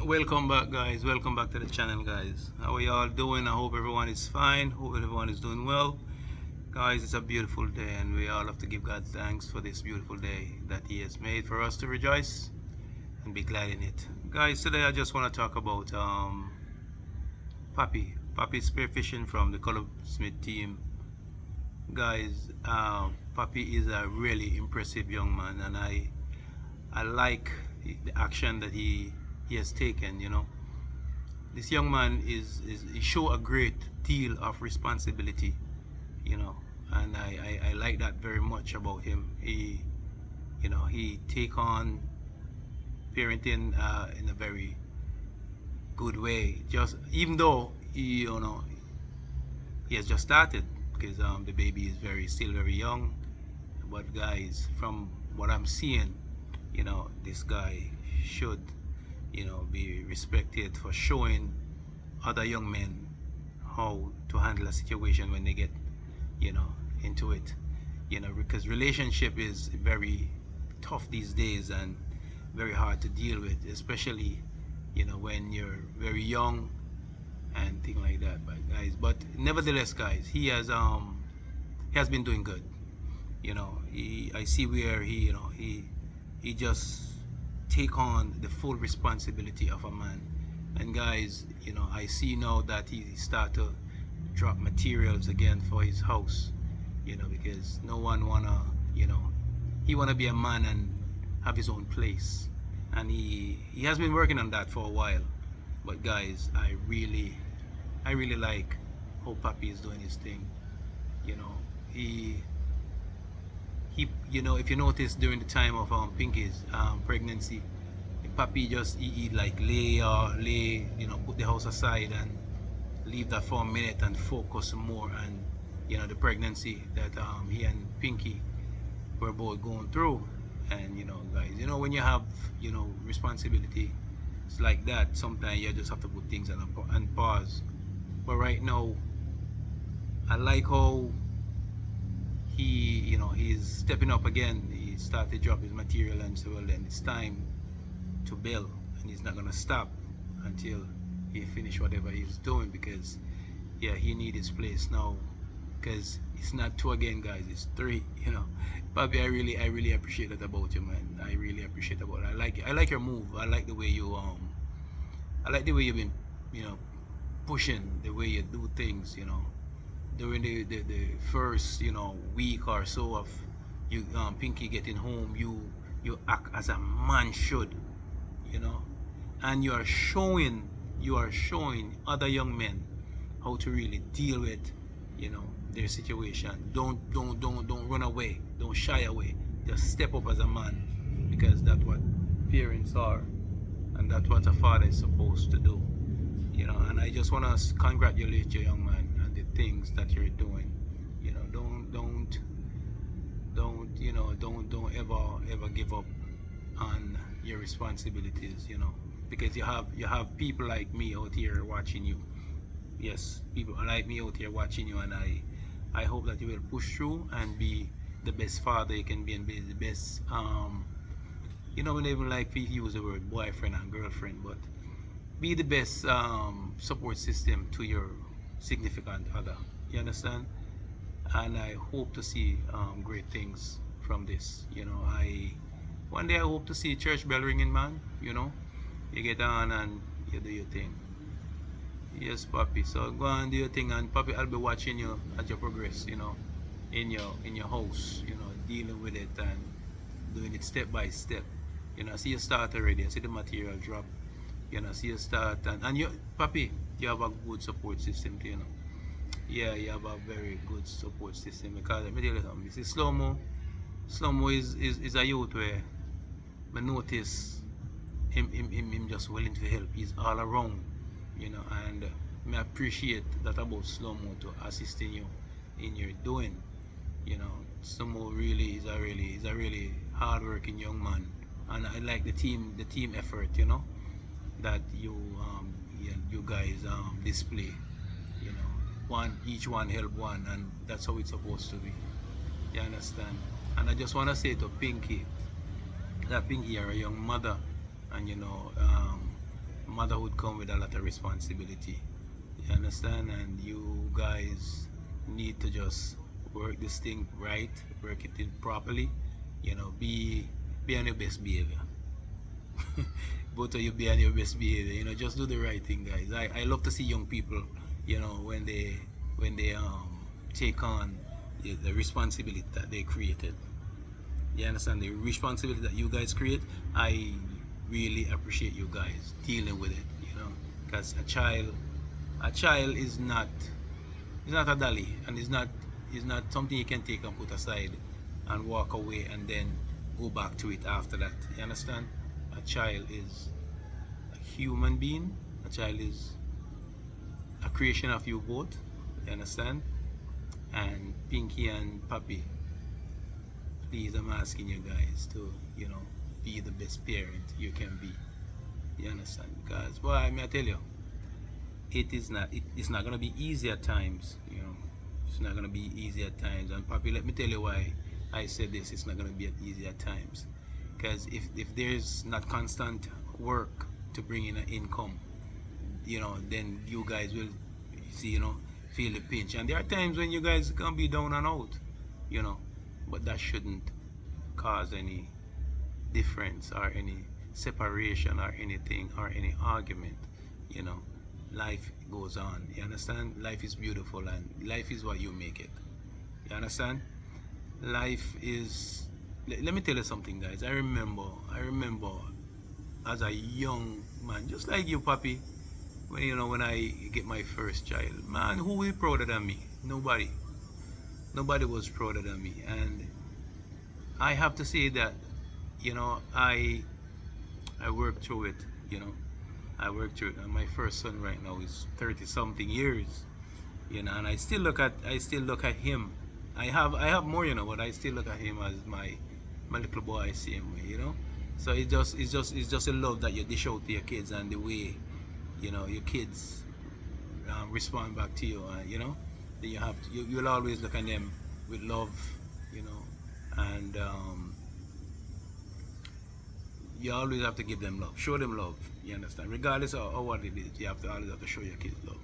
Welcome back, guys. Welcome back to the channel, guys. How are y'all doing? I hope everyone is fine. Hope everyone is doing well. Guys, it's a beautiful day, and we all have to give God thanks for this beautiful day that He has made for us to rejoice and be glad in it. Guys, today I just want to talk about Pappy. Pappy spearfishing from the Color Smith team. Guys, Pappy is a really impressive young man, and I like the action that he has taken. This young man he show a great deal of responsibility, and I like that very much about him. He take on parenting in a very good way, just even though he has just started, because the baby is still very young. But guys, from what I'm seeing, this guy should be respected for showing other young men how to handle a situation when they get into it, because relationship is very tough these days and very hard to deal with, especially when you're very young and things like that. But nevertheless, guys, he has been doing good. I see where he just take on the full responsibility of a man. And guys, I see now that he start to drop materials again for his house, because no one wanna, he wanna be a man and have his own place, and he has been working on that for a while. But guys, I really like how Pappy is doing his thing. He if you notice, during the time of Pinky's pregnancy, Pappy just he like lay, put the house aside and leave that for a minute and focus more on the pregnancy that he and Pinky were both going through. And guys, when you have responsibility, it's like that. Sometimes you just have to put things on pause. But right now, I like how he's stepping up again. He started to drop his material and so, well, then it's time to build, and he's not gonna stop until he finish whatever he's doing, because he need his place now, because it's not two again, guys, it's three. Pappy, I really appreciate that about you, man. I really appreciate about it. I like your move. I like the way you I like the way you've been pushing, the way you do things. During the first week or so of you Pinky getting home, you act as a man should, and you are showing other young men how to really deal with their situation. Don't run away, don't shy away, just step up as a man, because that's what parents are, and that's what a father is supposed to do. And I just want to congratulate you, young man, and the things that you're doing. Don't ever give up on your responsibilities, because you have people like me out here watching you. Yes, people like me out here watching you, and I hope that you will push through and be the best father you can be, and be the best we don't even like to use the word boyfriend and girlfriend, but be the best support system to your significant other. You understand? And I hope to see great things from this. One day I hope to see church bell ringing, man. You get on and you do your thing. Yes, Pappy. So go and do your thing, and Pappy, I'll be watching you as you progress. In your house. Dealing with it and doing it step by step. I see you start already. I see the material drop. See you start, and you, Pappy, you have a good support system too, Yeah, you have a very good support system, because let me tell you something. You see, Slow-mo is a youth where I notice him just willing to help. He's all around, and I appreciate that about Slow-mo, to assisting you in your doing. Slow-mo really is a really hard-working young man, and I like the team effort, that you guys display. Each one help one, and that's how it's supposed to be. You understand? And I just want to say to Pinky that Pinky, you're a young mother, and motherhood come with a lot of responsibility. You understand? And you guys need to just work this thing right, work it in properly. You know, be on your best behavior. Both of you be on your best behavior. You know, just do the right thing, guys. I love to see young people. You know, when they take on the responsibility that they created. You understand the responsibility that you guys create. I really appreciate you guys dealing with it. You know, because a child is not a dolly, and is not something you can take and put aside and walk away and then go back to it after that. You understand? A child is a human being. A child is a creation of you both. You understand? And Pinky and Pappy, please, I'm asking you guys to, you know, be the best parent you can be. You understand? Because, well, I mean, I tell you, it's not gonna be easy at times. You know, it's not gonna be easy at times. And Pappy, let me tell you why I said this. It's not gonna be easy at times. Because if there's not constant work to bring in an income, you know, then you guys will see, you know, feel the pinch. And there are times when you guys can be down and out, you know, but that shouldn't cause any difference or any separation or anything or any argument. You know, life goes on. You understand? Life is beautiful, and life is what you make it. You understand? Life is. Let me tell you something, guys. I remember as a young man, just like you, Pappy, when when I get my first child, man, who will be prouder than me? Nobody. Nobody was prouder than me, and I have to say that, I worked through it. You know, I worked through it, and my first son right now is 30 something years. And I still look at him. I have more, but I still look at him as my little boy, same way. So it's just a love that you dish out to your kids, and the way your kids respond back to you. Then you'll always look at them with love, and you always have to give them love, show them love. You understand? Regardless of what it is, you always have to show your kids love.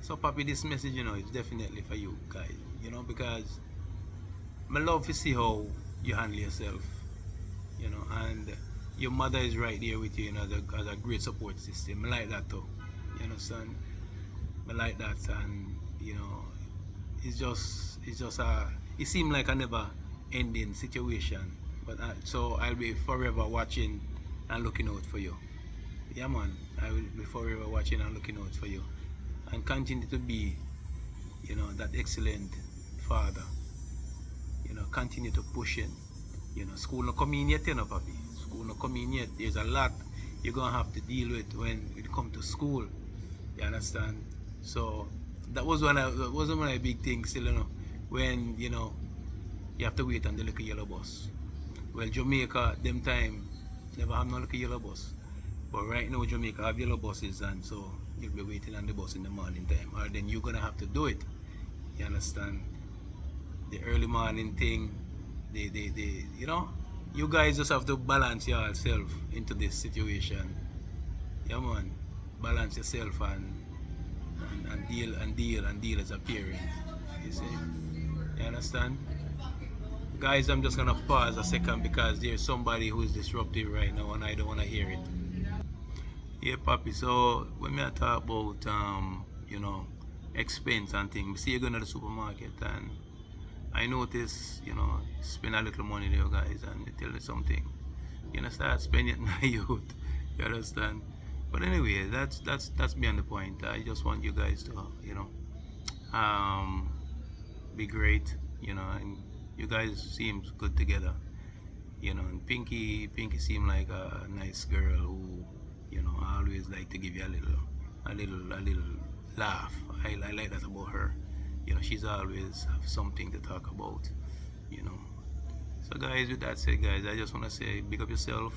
So, Pappy, this message, is definitely for you guys. Because my love to see how you handle yourself. And your mother is right there with you, as a great support system. I like that too. You understand? I like that, and it seemed like a never ending situation. But so I'll be forever watching and looking out for you. Yeah, man, I will be forever watching and looking out for you, and continue to be, that excellent father. Continue to push in. School not coming yet, Papi. School not coming yet. There's a lot you're gonna have to deal with when it comes to school. You understand? So that was one of my big things, still, when you have to wait on the little yellow bus. Well, Jamaica, them time never have no little yellow bus. But right now, Jamaica have yellow buses, and so you'll be waiting on the bus in the morning time, or then you're gonna have to do it. You understand? The early morning thing, you guys just have to balance yourself into this situation. Yeah, man, balance yourself and deal as a parent. You see? You understand? Guys, I'm just gonna pause a second because there's somebody who is disruptive right now, and I don't wanna hear it. Yeah, Papi. So when I talk about expense and things, see you going to the supermarket, and I notice, spend a little money there, guys, and they tell you something. Start spending it on youth. You understand? But anyway, that's beyond the point. I just want you guys to, be great, and you guys seem good together. And Pinky seemed like a nice girl who, I always like to give you a little laugh. I like that about her. She's always have something to talk about. So, guys, with that said, guys, I just want to say, big up yourself.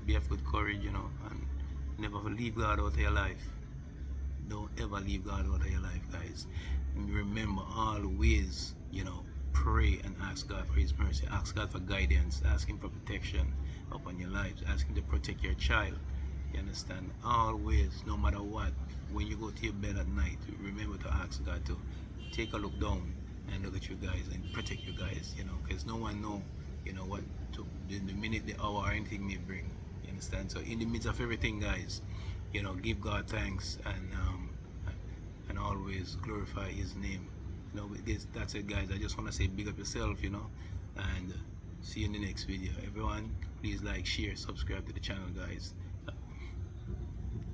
Be of good courage. And never leave God out of your life. Don't ever leave God out of your life, guys. And remember, always, pray and ask God for His mercy. Ask God for guidance. Ask Him for protection upon your lives. Ask Him to protect your child. You understand? Always, no matter what, when you go to your bed at night, remember to ask God to take a look down and look at you guys and protect you guys, you know, because no one know, you know, what to the minute, the hour, or anything may bring. You understand? So in the midst of everything, guys, you know, give God thanks and always glorify His name. You know, that's it, guys. I just want to say big up yourself, you know, and see you in the next video. Everyone, please like, share, subscribe to the channel, guys.